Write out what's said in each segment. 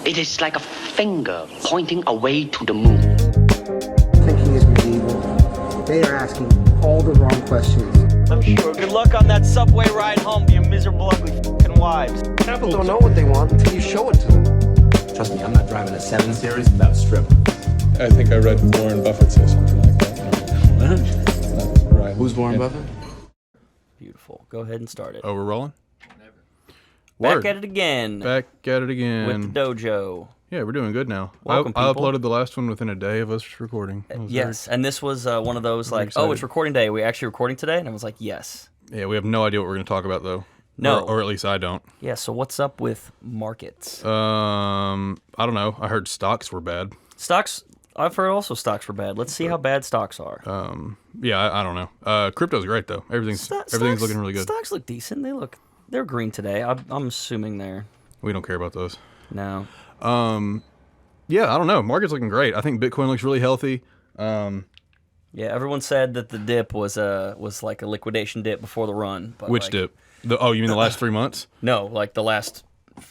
It is like a finger pointing away to the moon. Thinking is medieval. They are asking all the wrong questions. I'm sure. Good luck on that subway ride home, you miserable, ugly f***ing wives. People don't know what they want until you show it to them. Trust me, I'm not driving a 7 Series without strippers. I think I read Warren Buffett say something like that. What? Right. Who's Warren Buffett? Beautiful. Go ahead and start it. Oh, we're rolling? Back at it again. Back at it again. With the dojo. Yeah, we're doing good now. Welcome, I people. uploaded the last one within a day of us recording. Yes, and this was one of those like, excited. oh, it's recording day. Are we actually recording today? And I was like, yes. Yeah, we have no idea what we're going to talk about, though. No. Or at least I don't. Yeah, so what's up with markets? I don't know. I heard stocks were bad. Stocks, I've heard also stocks were bad. Let's see how bad stocks are. Yeah, I don't know. Crypto's great, though. Everything's looking really good. Stocks look decent. They're green today. I'm assuming they're... We don't care about those. No. Yeah, I don't know. Market's looking great. I think Bitcoin looks really healthy. Yeah, everyone said that the dip was like a liquidation dip before the run. But Which dip? You mean the last 3 months? No, like the last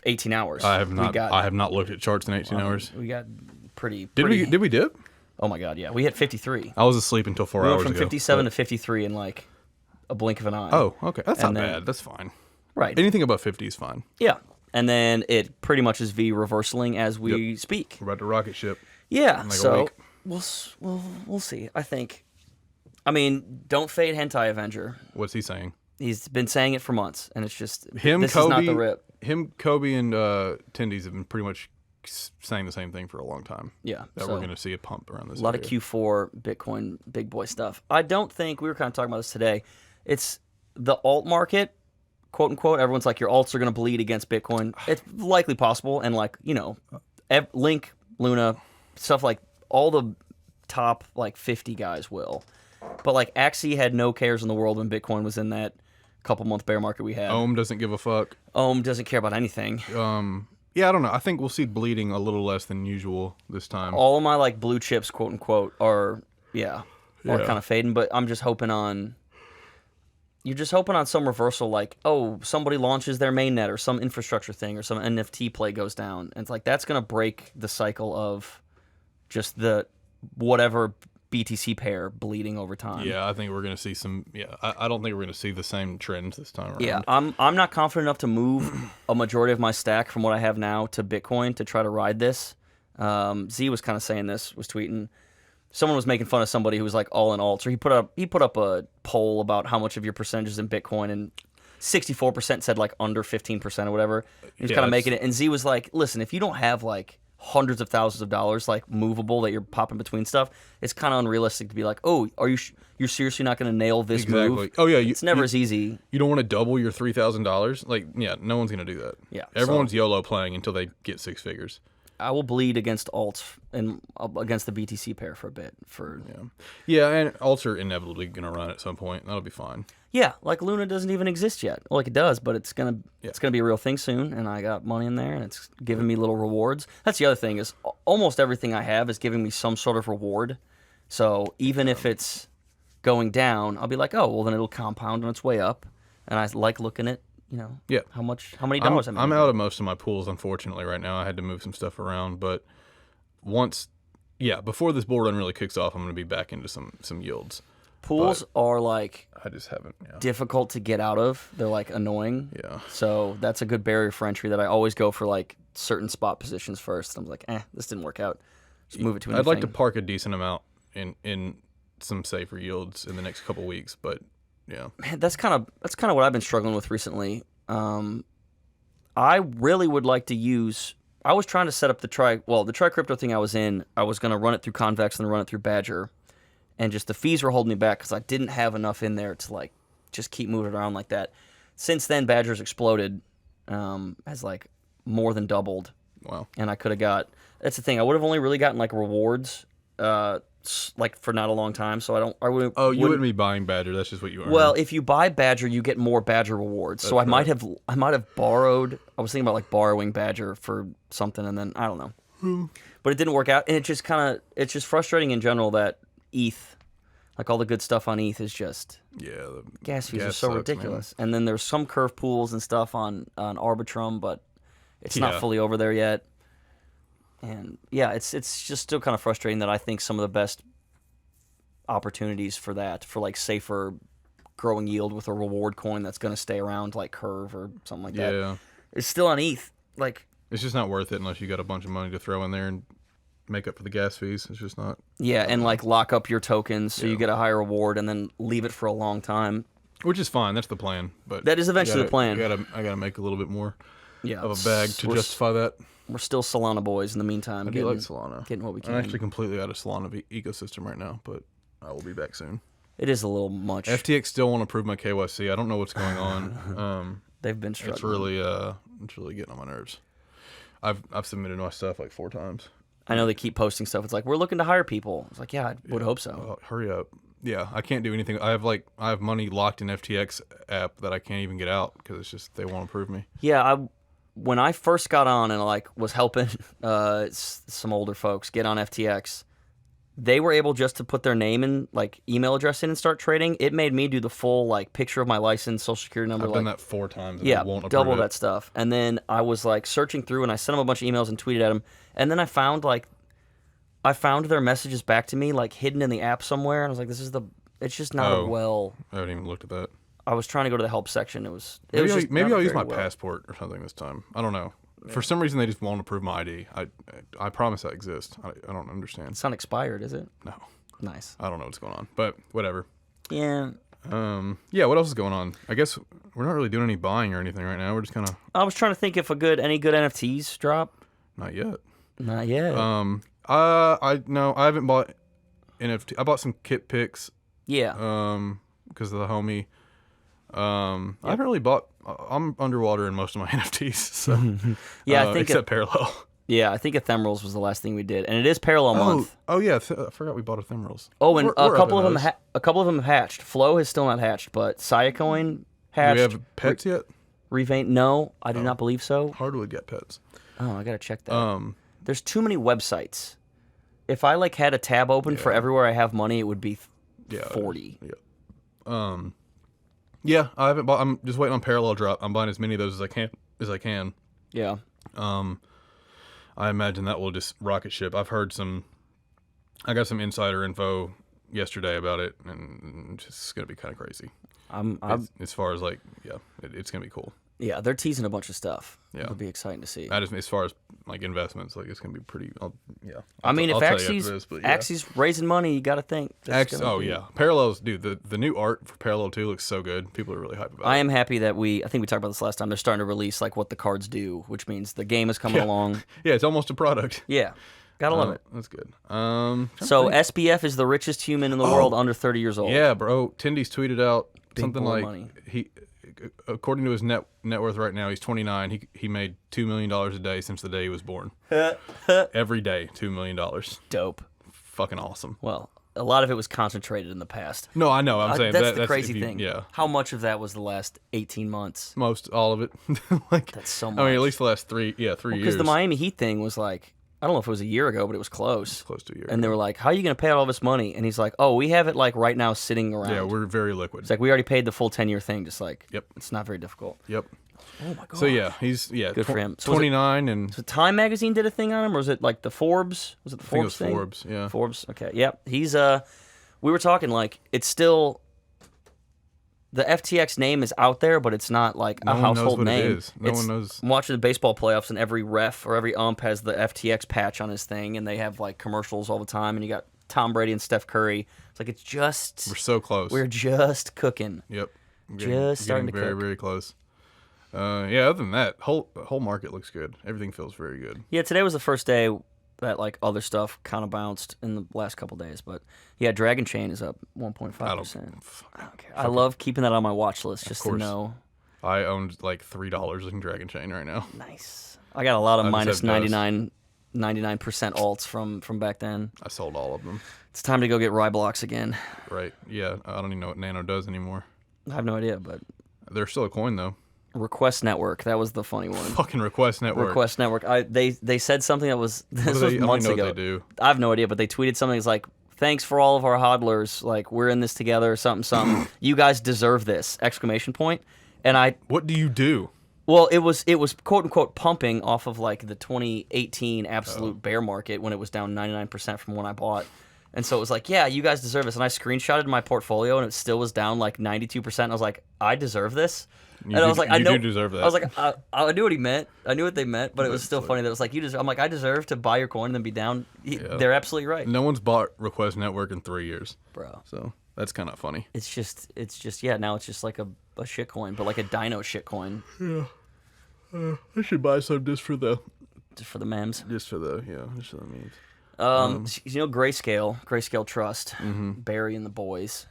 18 hours. I have not looked at charts in 18 hours. We got pretty. Did we dip? Oh my god, yeah. We hit 53. I was asleep until 4 We hours went from ago. 57 to 53 in like a blink of an eye. Oh, okay. That's And not then- bad. That's fine. Right. Anything above 50 is fine. Yeah. And then it pretty much is V-reversaling as we speak. We're about to rocket ship. Yeah. like a So week. we'll see. I think. I mean, don't fade Hentai Avenger. What's he saying? He's been saying it for months, and it's just Him, this Kobe, is not the rip. Kobe, and Tendies have been pretty much saying the same thing for a long time. Yeah. That so we're going to see a pump around this. a lot area. of Q4 Bitcoin big boy stuff. I don't think we were kind of talking about this today. It's the alt market, quote unquote. Everyone's like, your alts are going to bleed against Bitcoin. It's likely possible, and like Link, Luna, stuff like all the top like 50 guys will. But like Axie had no cares in the world when Bitcoin was in that couple month bear market we had. Ohm doesn't give a fuck. Ohm doesn't care about anything. Yeah, I don't know. I think we'll see bleeding a little less than usual this time. All of my like blue chips, quote unquote, are kind of fading. But I'm just hoping on. You're just hoping on some reversal, like, oh, somebody launches their mainnet or some infrastructure thing or some NFT play goes down. And it's like, that's going to break the cycle of just the whatever BTC pair bleeding over time. Yeah, I think we're going to see some. Yeah, I don't think we're going to see the same trends this time around. Yeah, I'm not confident enough to move a majority of my stack from what I have now to Bitcoin to try to ride this. Z was kind of saying this, was tweeting. Someone was making fun of somebody who was like all in alts, or he put up a poll about how much of your percentages in Bitcoin, and 64% said like under 15% or whatever. He was kind of making it, and Z was like, "Listen, if you don't have like hundreds of thousands of dollars like movable that you're popping between stuff, it's kind of unrealistic to be like, oh, are you're seriously not going to nail this move? Oh yeah, it's never as easy. You don't want to double your $3,000. Like, yeah, no one's going to do that. Yeah, everyone's YOLO playing until they get six figures. I will bleed against alts and against the BTC pair for a bit. Yeah, and alts are inevitably going to run at some point. That'll be fine. Yeah, like Luna doesn't even exist yet. Well, like it does, but it's gonna be a real thing soon, and I got money in there, and it's giving me little rewards. That's the other thing is almost everything I have is giving me some sort of reward. So even if it's going down, I'll be like, oh, well then it'll compound on its way up, and I like looking at how many dollars I'm out of most of my pools, unfortunately, right now. I had to move some stuff around, but before this bull run really kicks off, I'm going to be back into some yields. Pools are like I just haven't difficult to get out of. They're like annoying. Yeah. So that's a good barrier for entry that I always go for like certain spot positions first. I'm like, this didn't work out. Just move it to I'd like to park a decent amount in some safer yields in the next couple weeks, but yeah. Man, that's kind of what I've been struggling with recently. I really would like to use. I was trying to set up the Tri Crypto thing I was in. I was going to run it through Convex and then run it through Badger. And just the fees were holding me back because I didn't have enough in there to like just keep moving around like that. Since then, Badger's exploded, has like more than doubled. Wow! And I could have got. That's the thing. I would have only really gotten like rewards, like for not a long time. So I don't. I would. Oh, you wouldn't be buying Badger. That's just what you earn. Well, if you buy Badger, you get more Badger rewards. So I might have borrowed. I was thinking about like borrowing Badger for something, and then I don't know. But it didn't work out, and it's just frustrating in general that ETH, like all the good stuff on ETH is just the gas fees are so sucks, ridiculous. Man. And then there's some curve pools and stuff on Arbitrum, but it's not fully over there yet. And yeah, it's just still kind of frustrating that I think some of the best opportunities for that, for like safer growing yield with a reward coin that's going to stay around, like Curve or something like that, Yeah. is still on ETH. Like, It's just not worth it unless you got a bunch of money to throw in there and make up for the gas fees. It's just not. yeah, and like lock up your tokens so you Yeah. get a higher reward and then leave it for a long time. Which is fine. That's the plan. But That is eventually the plan. I gotta make a little bit more Yeah, of a bag to we're, justify that. We're still Solana boys in the meantime. I do like Solana. Getting what we can. I'm actually completely out of Solana ecosystem right now, but I will be back soon. It is a little much. FTX still won't approve my KYC. I don't know what's going on. They've been struggling. It's really getting on my nerves. I've submitted my stuff like 4 times. I know they keep posting stuff. It's like, we're looking to hire people. It's like, yeah, I would hope so. Hurry up. Yeah, I can't do anything. I have money locked in FTX app that I can't even get out because it's just they won't approve me. Yeah, when I first got on and like was helping some older folks get on FTX, they were able just to put their name and like email address in and start trading. It made me do the full like picture of my license, social security number. I've done that 4 times. And Yeah, they won't approve double it. that stuff. And then I was like searching through and I sent them a bunch of emails and tweeted at them. And then I found their messages back to me like hidden in the app somewhere. And I was like, it's just not a well. I haven't even looked at that. I was trying to go to the help section. Maybe I'll use my passport or something this time. I don't know. For some reason, they just won't approve my ID. I promise that exists. I don't understand. It's not expired, is it? No. Nice. I don't know what's going on, but whatever. Yeah. Yeah, what else is going on? I guess we're not really doing any buying or anything right now. We're just kind of... I was trying to think if any good NFTs drop. Not yet. Not yet. I haven't bought NFT. I bought some kit picks. Yeah. Because of the homie. I haven't really bought... I'm underwater in most of my NFTs, so... Yeah, I think... Except Parallel. Yeah, I think Ephemerals was the last thing we did, and it is Parallel month. Oh yeah, I forgot we bought Ephemerals. Oh, and We're a up couple in of them, those. a couple of them have hatched. Flow has still not hatched, but Siacoin hatched. Do we have pets yet? Revain? No, I do not believe so. Hardwood get pets. Oh, I gotta check that. There's too many websites. If I like had a tab open for everywhere I have money, it would be 40. Yeah. Yeah, I haven't bought. I'm just waiting on Parallel drop. I'm buying as many of those as I can. Yeah. I imagine that will just rocket ship. I got some insider info yesterday about it, and it's just gonna be kind of crazy. As far as like, it's gonna be cool. Yeah, they're teasing a bunch of stuff. Yeah. It'll be exciting to see. As far as like investments, like it's gonna be pretty. If I'll tell you after Axie's this, but yeah. Axie's raising money, you got to think. Parallels, dude. The new art for Parallel 2 looks so good. People are really hyped about it. I am happy that I think we talked about this last time. They're starting to release like what the cards do, which means the game is coming along. Yeah, it's almost a product. Yeah, gotta love it. That's good. So SBF is the richest human in the world under 30 years old. Yeah, bro. Tindy's tweeted out something boy like money. he, according to his net worth right now, he's 29. He made $2 million a day since the day he was born. Every day, $2 million. Dope. Fucking awesome. Well, a lot of it was concentrated in the past. No, I know. I'm saying that's the if crazy you- thing. Yeah, How much of that was the last 18 months? all of it. Like That's so I mean, at much. least the last 3 years. Because the Miami Heat thing was like, I don't know if it was a year ago, but it was close. Close to a year And they were like, how are you going to pay out all this money? And he's like, oh, we have it like right now sitting around. Yeah, we're very liquid. It's like we already paid the full 10-year thing. Just like, Yep. it's not very difficult. Yep. Oh my god. So yeah, he's Good for him. So was it- 29 and So Time Magazine did a thing on him, or was it like the Forbes? Was it the I think it Forbes was thing? Forbes. Yeah. Forbes. Okay. Yep. He's we were talking like it's still the FTX name is out there, but it's not like a No one knows household what it name. is. No one knows. I'm watching the baseball playoffs, and every ref or every ump has the FTX patch on his thing, and they have like commercials all the time. And you got Tom Brady and Steph Curry. It's like We're so close. we're just cooking. Yep. Just starting to very, cook. very close. Yeah, other than that, the whole market looks good. Everything feels very good. Yeah, today was the first day that like other stuff kind of bounced in the last couple days, but yeah, Dragon Chain is up 1.5%. I don't care. I love keeping that on my watch list just to course. know. I owned like $3 in Dragon Chain right now. Nice. I got a lot of I just minus have dust. 99% alts from back then. I sold all of them. It's time to go get Ryblocks again. Right. Yeah. I don't even know what Nano does anymore. I have no idea, but They're still a coin though. Request Network, that was the funny one. Fucking Request Network. Request Network. They said something that was this do was they- I don't even months know what ago. they do. I have no idea, but they tweeted something that's like, "Thanks for all of our hodlers. Like we're in this together. Something. You guys deserve this!" Exclamation point. And What do you do? Well, it was quote unquote pumping off of like the 2018 absolute bear market when it was down 99% from when I bought. And so it was like, yeah, you guys deserve this. And I screenshotted my portfolio and it still was down like 92%. And I was like, I deserve this. And I was like, I know, you do deserve that. I was like, I knew what he meant. I knew what they meant, but it was still funny that it was like, you deserve. I'm like, I deserve to buy your coin and then be down. They're absolutely right. No one's bought Request Network in 3 years, bro. So that's kind of funny. It's just yeah. Now it's just like a shit coin, but like a dino shit coin. Yeah. I should buy some just for the memes. Just for the memes. Grayscale Trust, Barry and the boys.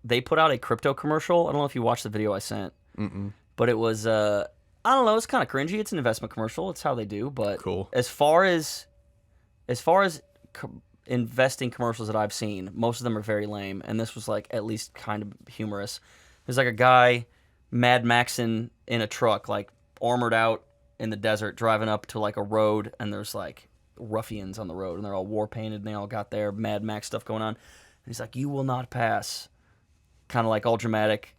They put out a crypto commercial. I don't know if you watched the video I sent. But it was I don't know, it's kind of cringy. It's an investment commercial. It's how they do, but cool. As far as investing commercials that I've seen, most of them are very lame, and this was like at least kind of humorous. There's like a guy Mad Maxing in a truck, like armored out in the desert, driving up to like a road, and there's like ruffians on the road, and they're all war painted, and they all got their Mad Max stuff going on. And he's like, "You will not pass," kind of like all dramatic.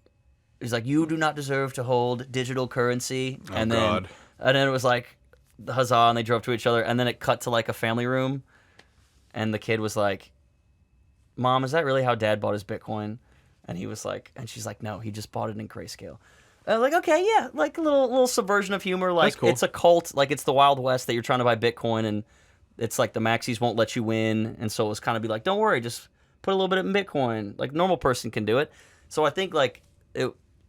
He's like, "You do not deserve to hold digital currency." And then it was like, huzzah, and they drove to each other. And then it cut to like a family room, and the kid was like, "Mom, is that really how Dad bought his Bitcoin?" And he was like, and she's like, "No, he just bought it in Grayscale." And I was like, okay, yeah, like a little subversion of humor. Like cool. It's a cult, like it's the Wild West that you're trying to buy Bitcoin, and it's like the maxis won't let you win, and so it was kind of be like, don't worry, just put a little bit in Bitcoin. Like normal person can do it. So I think like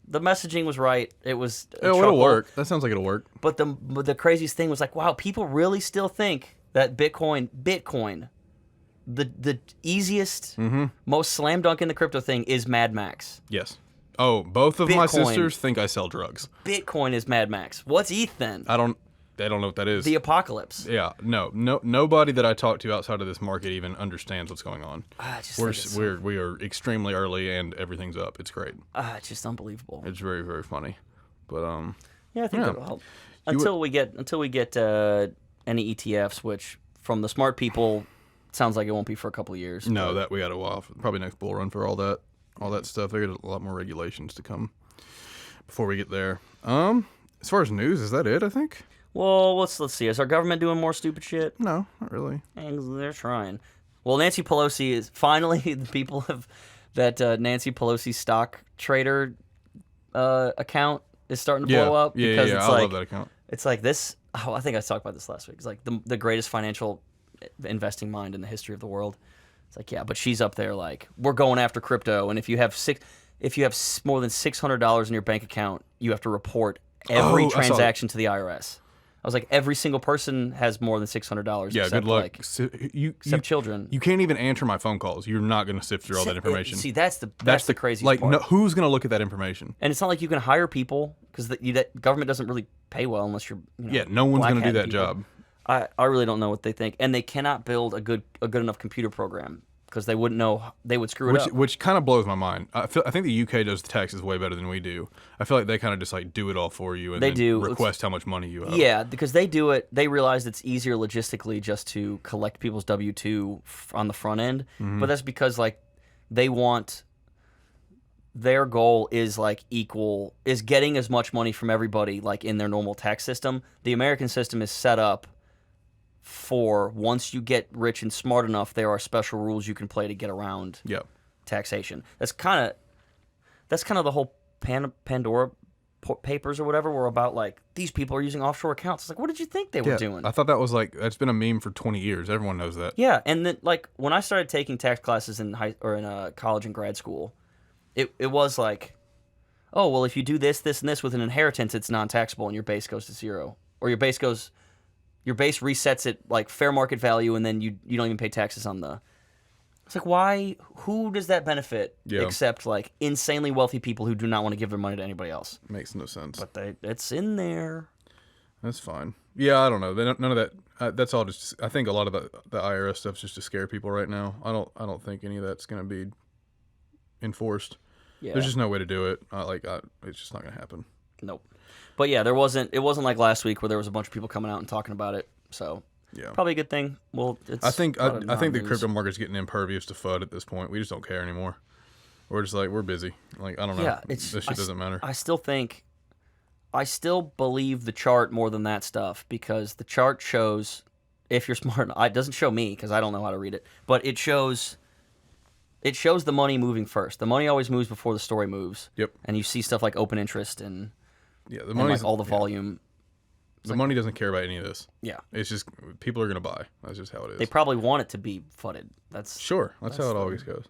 the messaging was right. It was it'll work. That sounds like it'll work. But the craziest thing was like, wow, people really still think that Bitcoin, the easiest, most slam dunk in the crypto thing is Mad Max. Yes. Oh, both of my sisters think I sell drugs. Bitcoin is Mad Max. What's ETH then? They don't know what that is. The apocalypse. Yeah, no, nobody that I talk to outside of this market even understands what's going on. We are extremely early and everything's up. It's great. It's just unbelievable. It's very, very funny, but yeah, I think that'll help until we get any ETFs, which from the smart people sounds like it won't be for a couple of years. No, that we got a while. Probably next bull run for all that stuff. They got a lot more regulations to come before we get there. As far as news, is that it? I think. Well, let's see. Is our government doing more stupid shit? No, not really. They're trying. Well, Nancy Pelosi is finally the people have that Nancy Pelosi stock trader account is starting to blow up because it's I love that account. It's like this. Oh, I think I talked about this last week. It's like the greatest financial investing mind in the history of the world. It's like, yeah, but she's up there like, we're going after crypto, and if you have more than $600 in your bank account, you have to report every transaction to the IRS. I was like, every single person has more than $600. Yeah, good luck. Except children. You can't even answer my phone calls. You're not going to sift through all that information. See, that's the craziest part. No, who's going to look at that information? And it's not like you can hire people because that government doesn't really pay well unless you're. No one's going to do that job. I really don't know what they think, and they cannot build a good enough computer program because they wouldn't know, they would screw it up. Which kind of blows my mind. I think the UK does the taxes way better than we do. I feel like they kind of just like do it all for you and then request how much money you have. Yeah, because they do it. They realize it's easier logistically just to collect people's W-2 on the front end. But that's because like they want, their goal is like is getting as much money from everybody like in their normal tax system. The American system is set up for once you get rich and smart enough, there are special rules you can play to get around taxation. That's kind of the whole Pandora Papers or whatever were about. Like, these people are using offshore accounts. It's like, what did you think they were doing? I thought that was like, that's been a meme for 20 years. Everyone knows that. Yeah, and then like when I started taking tax classes in college and grad school, it was like, oh well, if you do this, this, and this with an inheritance, it's non-taxable, and your base goes to zero, or your base resets at like fair market value, and then you don't even pay taxes on the. It's like, why? Who does that benefit? Except like insanely wealthy people who do not want to give their money to anybody else. Makes no sense. But it's in there. That's fine. Yeah, I don't know. None of that. That's all just. I think a lot of the IRS stuff's just to scare people right now. I don't think any of that's going to be enforced. Yeah. There's just no way to do it. It's just not going to happen. Nope. But yeah, it wasn't like last week where there was a bunch of people coming out and talking about it. So probably a good thing. Well, I think the crypto market's getting impervious to FUD at this point. We just don't care anymore. We're just like, we're busy. Like, I don't know. Yeah, this shit doesn't matter. I still think still believe the chart more than that stuff because the chart shows, if you're smart, it doesn't show me because I don't know how to read it, but it shows the money moving first. The money always moves before the story moves. Yep. And you see stuff like open interest and the and money, like all the volume. The money doesn't care about any of this. Yeah. It's just people are going to buy. That's just how it is. They probably want it to be flooded. That's how it always goes.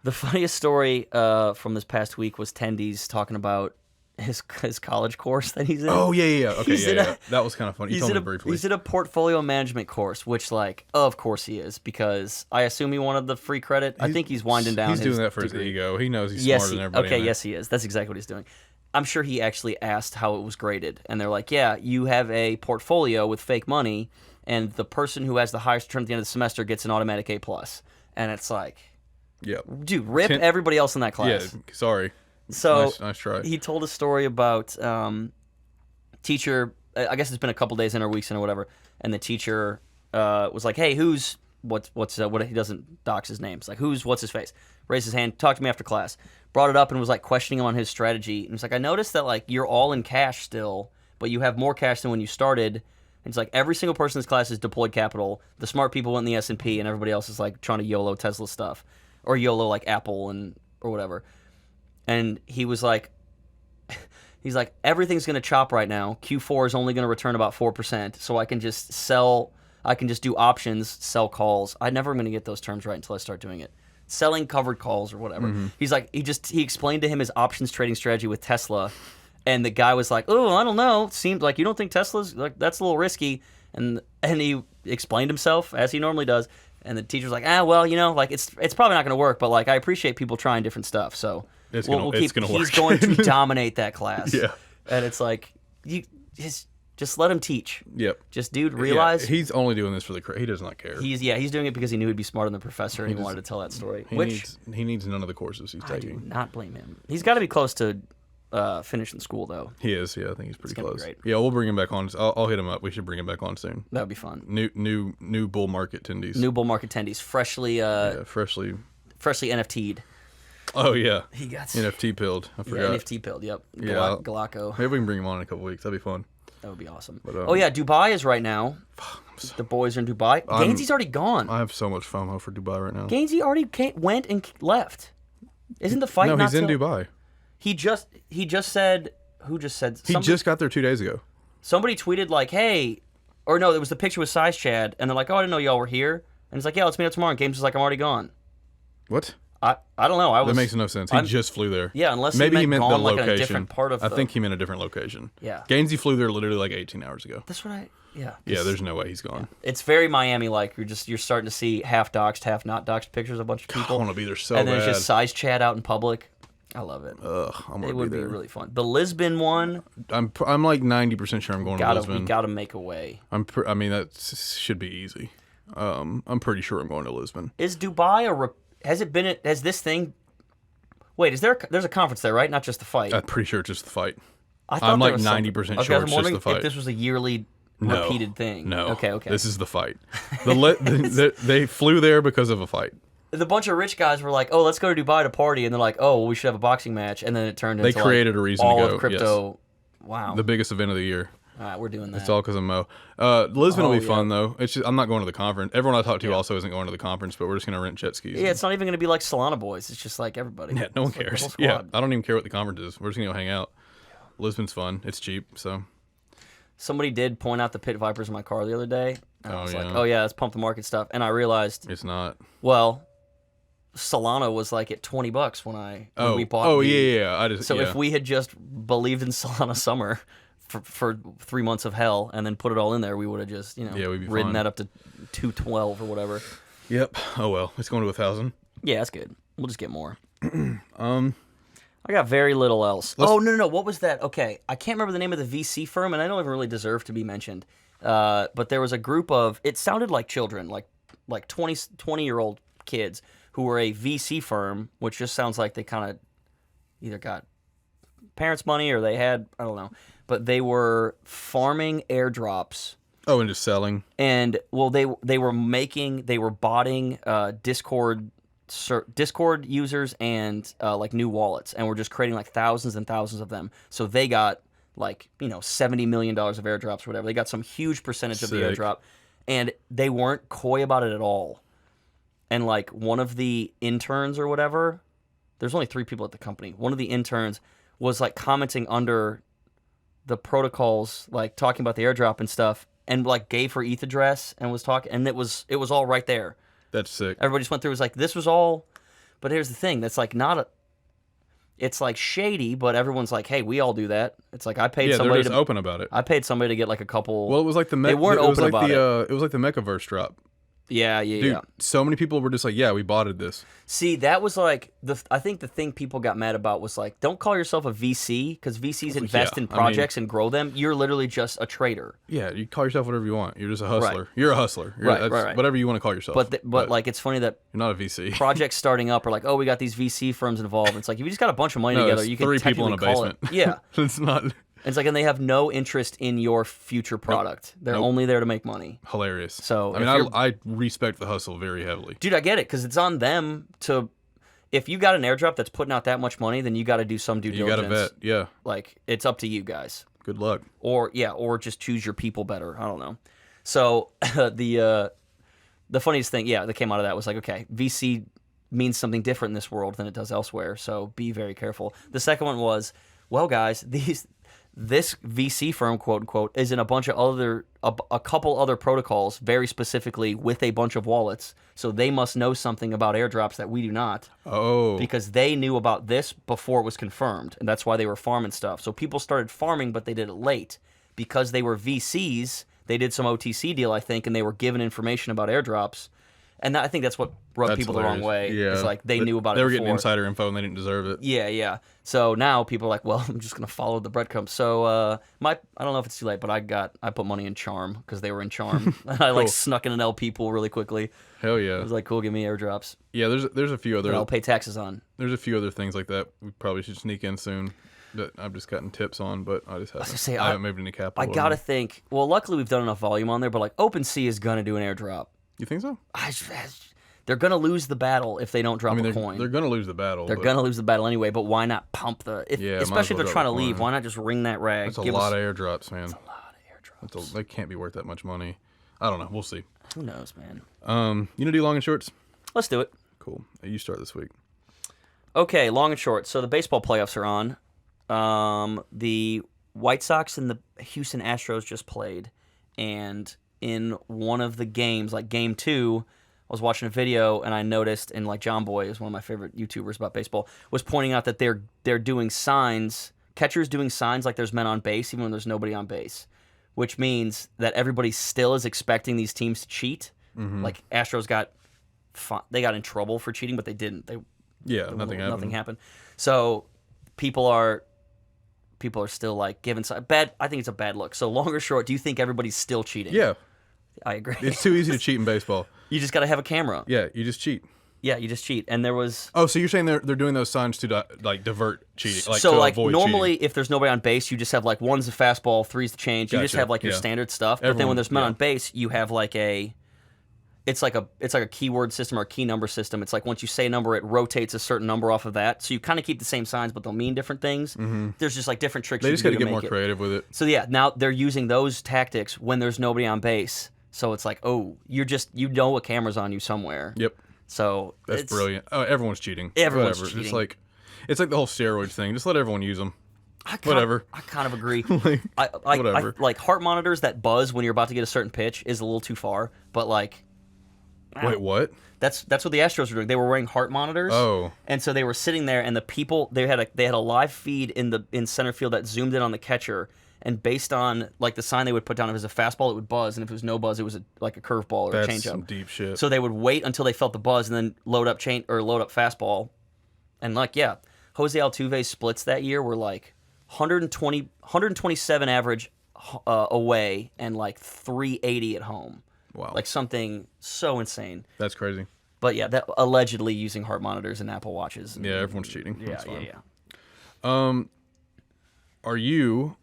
The funniest story from this past week was Tendy's talking about his college course that he's in. Oh, yeah. Okay, yeah. That was kind of funny. You told me briefly. He's in a portfolio management course, which, like, of course he is, because I assume he wanted the free credit. I think he's winding down his He's doing that for degree. his ego. He knows he's smarter than everybody. Okay, yes, he is. That's exactly what he's doing. I'm sure he actually asked how it was graded, and they're like, yeah, you have a portfolio with fake money, and the person who has the highest return at the end of the semester gets an automatic A+. And it's like, dude, rip everybody else in that class. Yeah, sorry. So nice try. He told a story about teacher. I guess it's been a couple days in or weeks in or whatever, and the teacher was like, "Hey, who's what?" He doesn't dox his name. It's like, what's his face? Raised his hand, talked to me after class, brought it up, and was like questioning him on his strategy. And he's like, "I noticed that like you're all in cash still, but you have more cash than when you started." And it's like every single person in this class is deployed capital. The smart people went in the S&P, and everybody else is like trying to YOLO Tesla stuff, or YOLO like Apple or whatever. And he was like, he's like, everything's going to chop right now. Q4 is only going to return about 4%, so I can just do options, sell calls. I never am going to get those terms right until I start doing it. Selling covered calls or whatever. Mm-hmm. He's like, he explained to him his options trading strategy with Tesla, and the guy was like, oh, I don't know. It seems like you don't think Tesla's, like, that's a little risky. And he explained himself, as he normally does. And the teacher's like, well, like, it's probably not going to work, but, like, I appreciate people trying different stuff, so... It's gonna work. He's going to dominate that class. Yeah. And it's like, just let him teach. Yep. Just, dude, realize... Yeah, he's only doing this for he does not care. He's doing it because he knew he'd be smarter than the professor, and he wanted to tell that story. He needs none of the courses he's taking. I do not blame him. He's got to be close to finishing school, though. He is, yeah. I think he's pretty close. Be great. Yeah, we'll bring him back on. I'll hit him up. We should bring him back on soon. That would be fun. New bull market tendies. New bull market tendies. Freshly NFT'd. Oh, yeah. He got NFT pilled. I forgot. Yeah, NFT pilled, yep. Yeah. Galacco. Maybe we can bring him on in a couple weeks. That'd be fun. That would be awesome. But, Dubai is right now. The boys are in Dubai. Gainsey's already gone. I have so much FOMO for Dubai right now. Gainsey already went and left. Isn't the fight No, not he's in Dubai. He just said... Who just said... He just got there 2 days ago. Somebody tweeted like, hey... Or no, it was the picture with Size Chad, and they're like, oh, I didn't know y'all were here. And he's like, yeah, let's meet up tomorrow. And Games is like, I'm already gone. What? I don't know. That makes no sense. He just flew there. Yeah, unless maybe he meant the gone, location. Like, in a different part of I think he meant a different location. Yeah. Gainsey flew there literally like 18 hours ago. That's what Yeah, there's no way he's gone. Yeah. It's very Miami-like. You're starting to see half doxed, half not doxed pictures of a bunch of people. I want to be there so and then bad. it's just Size Chat out in public. I love it. It would be really fun. The Lisbon one. I'm like 90% sure I'm going to Lisbon. We got to make a way. I mean, that should be easy. I'm pretty sure I'm going to Lisbon. Is Dubai has this thing... Wait, there's a conference there, right? Not just the fight. I'm pretty sure it's just the fight. I'm like 90% sure it's just the fight. If this was a yearly repeated thing. No. Okay. This is the fight. They flew there because of a fight. The bunch of rich guys were like, oh, let's go to Dubai to party. And they're like, oh, well, we should have a boxing match. And then it turned into They created a reason all to go. Of crypto. Yes. Wow. The biggest event of the year. All right, we're doing that. It's all because of Mo. Lisbon will be fun, though. It's just, I'm not going to the conference. Everyone I talk to also isn't going to the conference, but we're just going to rent jet skis. Yeah, it's not even going to be like Solana Boys. It's just like everybody. Yeah, no one cares. Yeah, I don't even care what the conference is. We're just going to go hang out. Lisbon's fun. It's cheap, so. Somebody did point out the pit vipers in my car the other day. And I was like, oh, yeah, that's pump the market stuff. And I realized. It's not. Well, Solana was like at $20 when we bought. So if we had just believed in Solana Summer for 3 months of hell and then put it all in there, we would have just we'd be ridden fine. that up to 212 or whatever. Yep. Oh well, it's going to 1,000. Yeah, that's good. We'll just get more. I got very little else. No. What was that? Okay, I can't remember the name of the VC firm, and I don't even really deserve to be mentioned. But there was a group of. It sounded like children, like 20-year-old kids who were a VC firm, which just sounds like they kind of either got parents' money or they had, I don't know. But they were farming airdrops. Oh, and just selling. And, well, they were botting Discord users and like new wallets, and were just creating like thousands and thousands of them. So they got like, $70 million of airdrops or whatever. They got some huge percentage of the airdrop, and they weren't coy about it at all. And like one of the interns or whatever, there's only 3 people at the company. One of the interns was like commenting under the protocols, like talking about the airdrop and stuff, and like gave her ETH address and was talking, and it was all right there. That's sick. Everybody just went through. It was like, this was all, but here's the thing. That's like not a. It's like shady, but everyone's like, "Hey, we all do that." It's like I paid somebody they're just open about it. I paid somebody to get like a couple. Well, it was like the they weren't open about it. It was like the Mechaverse drop. Yeah. Dude, so many people were just like, "Yeah, we botted this." See, that was like I think the thing people got mad about was like, don't call yourself a VC because VCs invest in projects and grow them. You're literally just a trader. Yeah, you call yourself whatever you want. You're just a hustler. Right. You're a hustler. Right. Whatever you want to call yourself. But like, it's funny that you're not a VC. Projects starting up are like, oh, we got these VC firms involved. It's like if you just got a bunch of money together, you can 3 people in a call basement. It. Yeah, it's not. It's like, and they have no interest in your future product. They're only there to make money. Hilarious. So I mean, I respect the hustle very heavily. Dude, I get it, because it's on them to. If you got an airdrop that's putting out that much money, then you got to do some due diligence. You got to vet, yeah. Like, it's up to you guys. Good luck. Or just choose your people better. I don't know. So the funniest thing, that came out of that was like, okay, VC means something different in this world than it does elsewhere. So be very careful. The second one was, well, guys, this VC firm, quote unquote, is in a bunch of a couple other protocols, very specifically with a bunch of wallets. So they must know something about airdrops that we do not. Oh. Because they knew about this before it was confirmed, and that's why they were farming stuff. So people started farming, but they did it late. Because they were VCs, they did some OTC deal, I think, and they were given information about airdrops. And I think that's what rubbed people the wrong way. Yeah. It's like they knew about it They were before. getting insider info and they didn't deserve it. Yeah. So now people are like, well, I'm just going to follow the breadcrumbs. So I don't know if it's too late, but I put money in Charm because they were in Charm. I snuck in an LP pool really quickly. Hell yeah. I was like, cool, give me airdrops. Yeah, there's a few other. That I'll pay taxes on. There's a few other things like that we probably should sneak in soon that I've just gotten tips on, but I just haven't moved any capital. I got to think, well, luckily we've done enough volume on there, but like OpenSea is going to do an airdrop. You think so? They're going to lose the battle if they don't drop a coin. They're going to lose the battle. They're going to lose the battle anyway, but why not pump especially if they're trying to leave, why not just ring that rag? That's a lot of airdrops, man. That's a lot of airdrops. They can't be worth that much money. I don't know. We'll see. Who knows, man? You know, do long and shorts? Let's do it. Cool. You start this week. Okay, long and short. So the baseball playoffs are on. The White Sox and the Houston Astros just played, and in one of the games, like game 2, I was watching a video and I noticed, and like John Boy is one of my favorite YouTubers about baseball, was pointing out that they're doing signs, catchers doing signs like there's men on base even when there's nobody on base, which means that everybody still is expecting these teams to cheat. Mm-hmm. Like Astros got in trouble for cheating, but they didn't. Nothing happened. So people are still like giving bad. I think it's a bad look. So long or short, do you think everybody's still cheating? Yeah. I agree. It's too easy to cheat in baseball. You just got to have a camera. Yeah, you just cheat. Yeah, you just cheat. And there was... Oh, so you're saying they're doing those signs to like divert cheating, like so to like avoid normally cheating. If there's nobody on base, you just have like 1's the fastball, 3's the change. You just have like your standard stuff. But then when there's men on base, you have like it's like a keyword system or a key number system. It's like once you say a number, it rotates a certain number off of that. So you kind of keep the same signs, but they'll mean different things. Mm-hmm. There's just like different tricks. They just got to get make more creative with it. So yeah, now they're using those tactics when there's nobody on base. So it's like, oh, you know a camera's on you somewhere. Yep. So that's brilliant. Oh, everyone's cheating. Everyone's cheating. It's like the whole steroids thing. Just let everyone use them. I kind of agree. Whatever. Like heart monitors that buzz when you're about to get a certain pitch is a little too far. But like, wait, what? That's what the Astros were doing. They were wearing heart monitors. Oh. And so they were sitting there, and the people they had a live feed in center field that zoomed in on the catcher. And based on like the sign they would put down, if it was a fastball, it would buzz, and if it was no buzz, it was like a curveball or a changeup. That's some deep shit. So they would wait until they felt the buzz, and then load up fastball, and like Jose Altuve's splits that year were like 127 average away and like 380 at home. Wow, like something so insane. That's crazy. But yeah, that allegedly using heart monitors and Apple Watches. Yeah, everyone's cheating. Yeah. Are you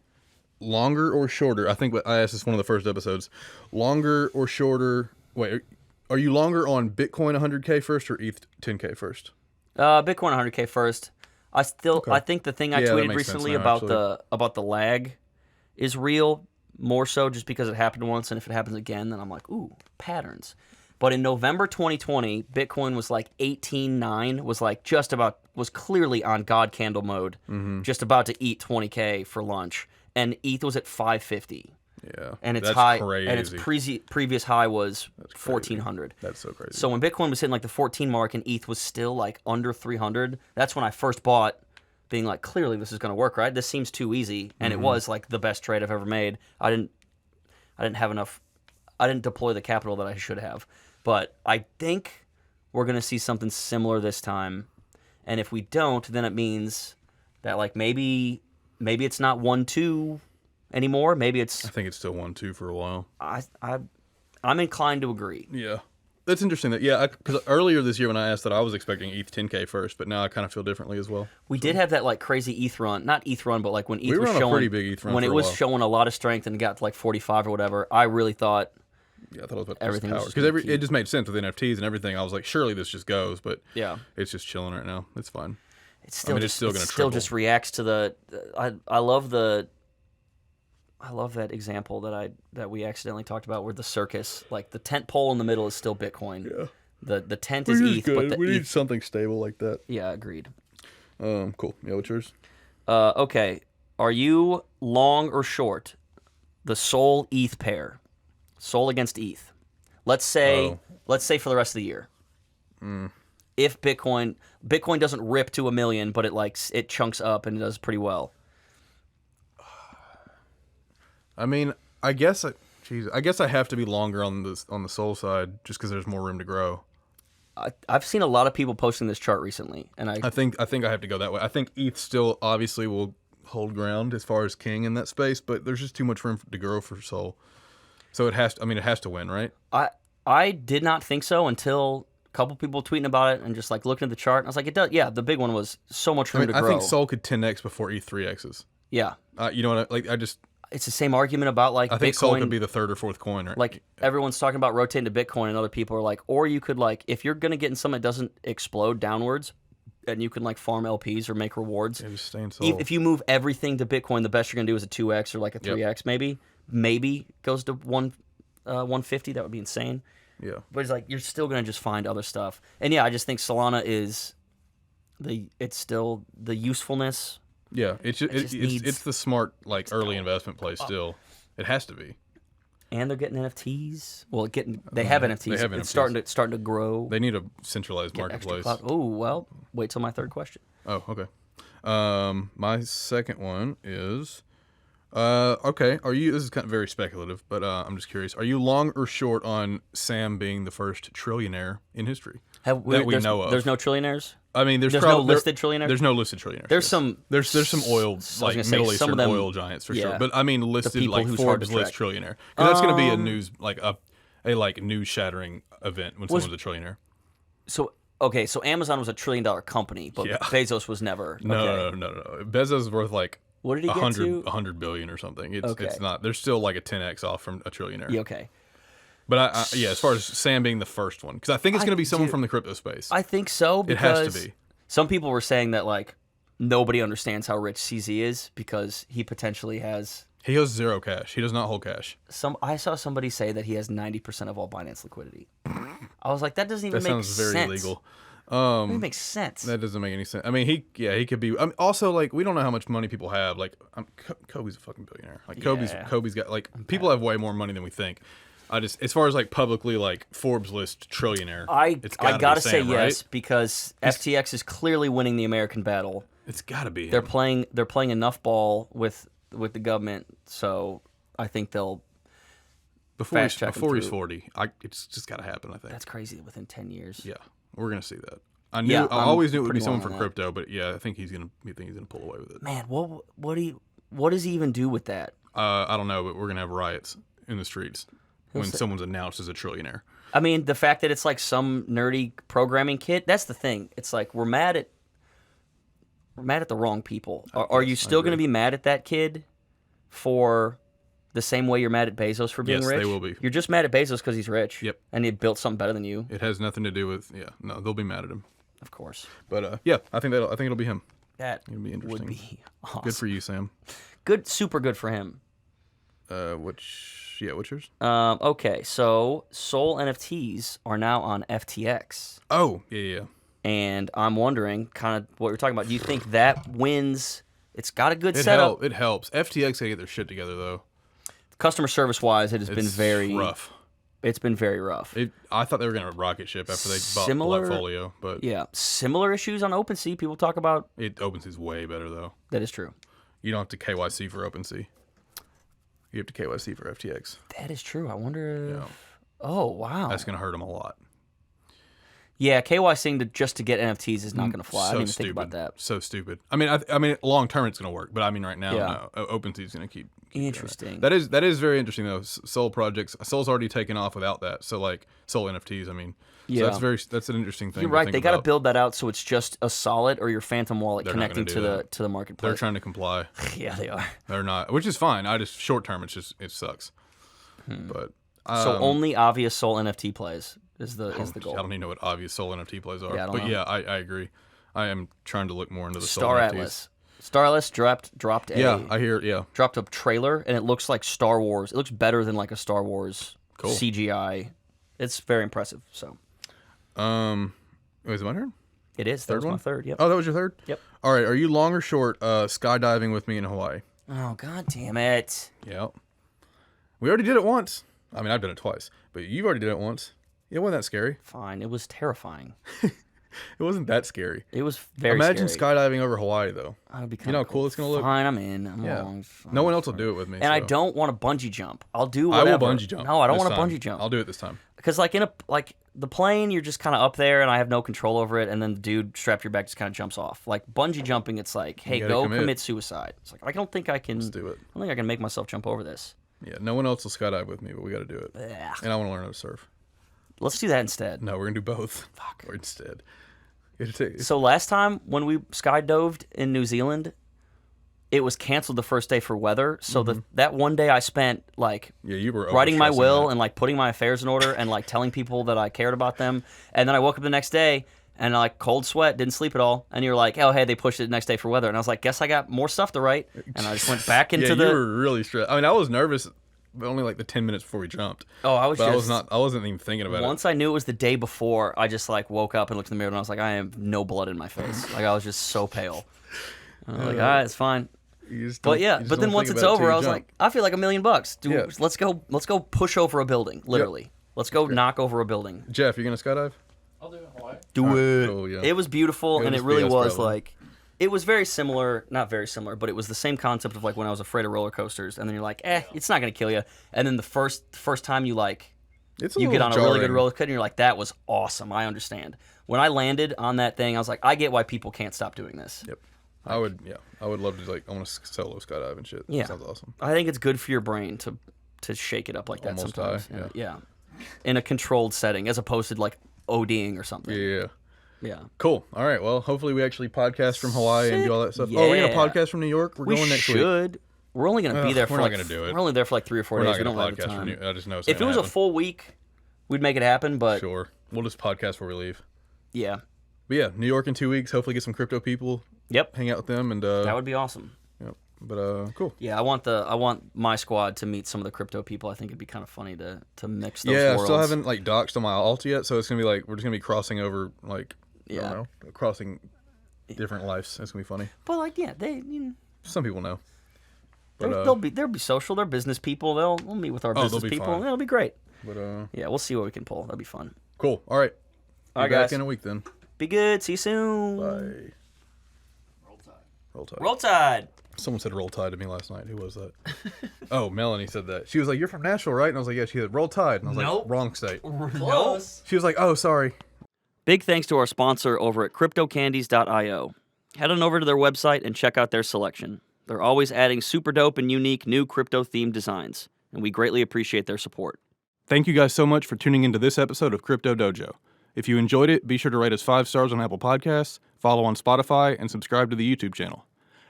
longer or shorter? I think I asked this one of the first episodes. Longer or shorter? Wait, are you longer on Bitcoin 100K first or ETH 10K first? Bitcoin 100K first. I think the thing I Yeah, that tweeted makes sense recently now, about the lag is real, more so just because it happened once, and if it happens again, then I'm like, ooh, patterns. But in November 2020, Bitcoin was like 18.9, was clearly on God candle mode, just about to eat 20K for lunch, and ETH was at 550. Yeah, And its that's high, crazy. and its previous high was 1400. That's so crazy. So when Bitcoin was hitting like the 14 mark and ETH was still like under 300, that's when I first bought, being like, clearly this is going to work, right? This seems too easy, and it was like the best trade I've ever made. I didn't have enough. I didn't deploy the capital that I should have, but I think we're going to see something similar this time. And if we don't, then it means that like maybe it's not 1-2 anymore. Maybe it's. I think it's still 1-2 for a while. I'm inclined to agree. Yeah. That's interesting. Because earlier this year when I asked that, I was expecting ETH 10K first, but now I kind of feel differently as well. We did have that like crazy ETH run, not ETH run, but like when ETH We were was on a showing pretty big ETH run when for it a was while. showing a lot of strength and got to like 45 or whatever. I really thought, Yeah, I thought it was about Everything was power just because gonna keep- it just made sense with NFTs and everything. I was like, surely this just goes, but yeah, it's just chilling right now. It's fine. it's still it's just, still gonna still triple. just reacts to the. I love that example that we accidentally talked about where the circus, like the tent pole in the middle is still Bitcoin. Yeah. The tent is ETH, but the we need ETH. something stable like that. Yeah, agreed. Cool. Yeah, what's yours? Okay, are you long or short the Sol ETH pair? Sol against ETH. Let's say for the rest of the year. If Bitcoin doesn't rip to 1 million, but it chunks up and it does pretty well. I mean, I guess I have to be longer on the Sol side just because there's more room to grow. I've seen a lot of people posting this chart recently, and I think I have to go that way. I think ETH still obviously will hold ground as far as king in that space, but there's just too much room to grow for Sol. So it has to win, right? I did not think so until a couple people tweeting about it and just like looking at the chart. And I was like, it does. Yeah, the big one was so much room to grow. I think Sol could 10x before ETH 3x's. Yeah, You know what? it's the same argument about like I think Bitcoin. Sol could be the third or fourth coin, right? Like everyone's talking about rotating to Bitcoin, and other people are like, or you could like, if you're gonna get in something that doesn't explode downwards, and you can like farm LPs or make rewards. Yeah, just stay in Sol. If you move everything to Bitcoin, the best you're gonna do is a 2x or like a 3x, maybe goes to 150. That would be insane. Yeah, But it's like you're still gonna just find other stuff. And yeah, I just think Solana is it's still the usefulness. yeah. It's the smart like early investment play. Oh. Still, it has to be. And they're getting NFTs. Well, they have NFTs. They have It's NFTs. starting to grow. They need a centralized Get extra marketplace. clout. Oh well, wait till my third question. Oh, okay. My second one is, okay. This is kind of very speculative, but I'm just curious. Are you long or short on Sam being the first trillionaire in history that we know of? There's no trillionaires. I mean, there's no listed trillionaires? There's no listed trillionaires. There's yes. some. There's some oil like gonna say, Middle some of Eastern them- oil giants for yeah. sure. But I mean, listed people like who's hard to Forbes list track. trillionaire because that's going to be a news like a like news shattering event when someone's a trillionaire. So okay, so Amazon was $1 trillion company, but Yeah. Bezos was never. No. Bezos is worth like What did he get to? 100 billion or something. It's Okay. not. There's still like a 10x off from a trillionaire. Yeah, okay. But as far as Sam being the first one, because I think it's going to be someone do- from the crypto space. I think so It because has to be. some people were saying that like nobody understands how rich CZ is because he potentially has He has zero cash. He does not hold cash. I saw somebody say that he has 90% of all Binance liquidity. I was like, that doesn't even That make sounds very sense. illegal. It makes sense. That doesn't make any sense. I mean, he could be. Also, like, we don't know how much money people have. Like, Kobe's a fucking billionaire. Like, Yeah. Kobe's got like people have way more money than we think. As far as like publicly like Forbes list trillionaire, I gotta say Sam, yes right? because FTX is clearly winning the American battle. It's got to be. They're him. playing enough ball with the government, so I think they'll. before fast check him he's through. 40. It's just got to happen. I think. That's crazy. Within 10 years. Yeah, we're gonna see that. I Yeah, I I'm always knew it would be pretty someone long from on that. crypto, but yeah, I think he's gonna pull away with it. Man, what does he even do with that? I don't know, but we're gonna have riots in the streets when someone's announced as a trillionaire. I mean, the fact that it's like some nerdy programming kid. That's the thing. It's like we're mad at the wrong people. Are you still going to be mad at that kid for the same way you're mad at Bezos for being Yes, rich? they will be. You're just mad at Bezos because he's rich. Yep. And he built something better than you. It has nothing to do with no, they'll be mad at him. Of course. But yeah, I think it'll be him. That It'd be would interesting. be awesome. Good for you, Sam. Good, super good for him. What's yours? Okay, so Soul NFTs are now on FTX. Oh, yeah. And I'm wondering, kind of what we're talking about, do you think that wins? It's got a good setup. It helps. FTX gotta get their shit together, though. Customer service-wise, it has been very rough. It's been very rough. I thought they were going to rocket ship after they bought Portfolio, but yeah, similar issues on OpenSea. People talk about OpenSea's way better though. That is true. You don't have to KYC for OpenSea. You have to KYC for FTX. That is true. I wonder. Oh wow, that's going to hurt them a lot. Yeah, KYCing just to get NFTs is not going to fly. I didn't even think about that. So stupid. I mean, long term it's going to work, but I mean, right now, no. OpenSea's going to keep. Interesting. That is very interesting though. Soul projects, Soul's already taken off without that. So like Soul NFTs, I mean, so that's an interesting thing. You're right. They got to build that out so it's just a solid or your Phantom wallet connecting to the marketplace. They're trying to comply. Yeah, they are. They're not, which is fine. Short term, it sucks. But so only obvious Soul NFT plays is the goal. I don't even know what obvious Soul NFT plays are. Yeah, I agree. I am trying to look more into the Star Soul Atlas. Star Atlas dropped dropped a trailer and it looks like Star Wars. It looks better than like a Star Wars CGI. It's very impressive. So, is it my turn? It is. That was my third. Yep. Oh, that was your third? Yep. All right. Are you long or short skydiving with me in Hawaii? Oh God damn it! Yeah. We already did it once. I mean, I've done it twice, but you've already did it once. It wasn't that scary. Fine. It was terrifying. It wasn't that scary. It was very Imagine scary. skydiving over Hawaii, though. That would be how cool it's going to look? Fine, I'm in. I'm no one else will do it with me. And I don't want to bungee jump. I'll do whatever. I will bungee jump. No, I don't want to bungee jump. I'll do it this time. Because like the plane, you're just kind of up there, and I have no control over it, and then the dude strapped to your back just kind of jumps off. Like bungee jumping, it's like, hey, go commit suicide. It's like I don't think I can. Let's do it. I don't think I can make myself jump over this. Yeah, no one else will skydive with me, but we got to do it. Ugh. And I want to learn how to surf. Let's do that instead. No, we're gonna do both. Fuck. Or instead. So last time when we skydove in New Zealand, it was canceled the first day for weather. So that one day I spent like you were writing my will and like putting my affairs in order and like telling people that I cared about them. And then I woke up the next day and like cold sweat, didn't sleep at all. And you're like, oh hey, they pushed it the next day for weather. And I was like, guess I got more stuff to write. And I just went back into you were really stressed. I mean, I was nervous. But only like the 10 minutes before we jumped. Oh, I wasn't even thinking about it. Once I knew it was the day before, I just like woke up and looked in the mirror and I was like, I have no blood in my face. Like I was just so pale. I was like, all right, it's fine. But then once it's over, I was like, I feel like $1 million. Dude, let's go push over a building, literally. Yep. Let's go knock over a building. Jeff, you gonna skydive? I'll do it in Hawaii. Do it. Cool, yeah. It was beautiful, and it really was probably. Like. It was very similar, not very similar, but it was the same concept of like when I was afraid of roller coasters, and then you're like, it's not gonna kill you, and then the first time you like, you get on a really good roller coaster, and you're like, that was awesome. I understand. When I landed on that thing, I was like, I get why people can't stop doing this. Yep. I would love to I want to solo skydive and shit. Yeah, that sounds awesome. I think it's good for your brain to shake it up like that almost sometimes. Die, yeah, in a controlled setting as opposed to like ODing or something. Yeah. Yeah. Cool. All right. Well, hopefully we actually podcast from Hawaii and do all that stuff. Yeah. Oh, we're gonna podcast from New York. We're going next week. We should. We're only gonna be there for like. We're not gonna do it. We're only there for like 3 or 4 days. We don't have the time. I just know. If it was a full week, we'd make it happen. But sure, we'll just podcast before we leave. Yeah. But yeah, New York in 2 weeks. Hopefully, get some crypto people. Yep. Hang out with them and. That would be awesome. Yep. But cool. Yeah, I want my squad to meet some of the crypto people. I think it'd be kind of funny to mix those worlds. Yeah, I still haven't like doxed on my alt yet, so it's gonna be like we're just gonna be crossing over like. I don't know, crossing different lives. That's gonna be funny. But like, yeah, some people know. But they'll be social. They're business people. We'll meet with our business people. Fine. It'll be great. But yeah, we'll see what we can pull. That'll be fun. Cool. All right. All right, back guys. in a week then. Be good. See you soon. Bye. Roll Tide. Roll Tide. Someone said Roll Tide to me last night. Who was that? Oh, Melanie said that. She was like, "You're from Nashville, right?" And I was like, "Yeah." She said, "Roll Tide," and I was like, "Wrong state." Close. She was like, "Oh, sorry." Big thanks to our sponsor over at CryptoCandies.io. Head on over to their website and check out their selection. They're always adding super dope and unique new crypto-themed designs, and we greatly appreciate their support. Thank you guys so much for tuning into this episode of Crypto Dojo. If you enjoyed it, be sure to rate us 5 stars on Apple Podcasts, follow on Spotify, and subscribe to the YouTube channel.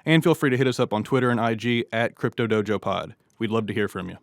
And feel free to hit us up on Twitter and IG at CryptoDojoPod. We'd love to hear from you.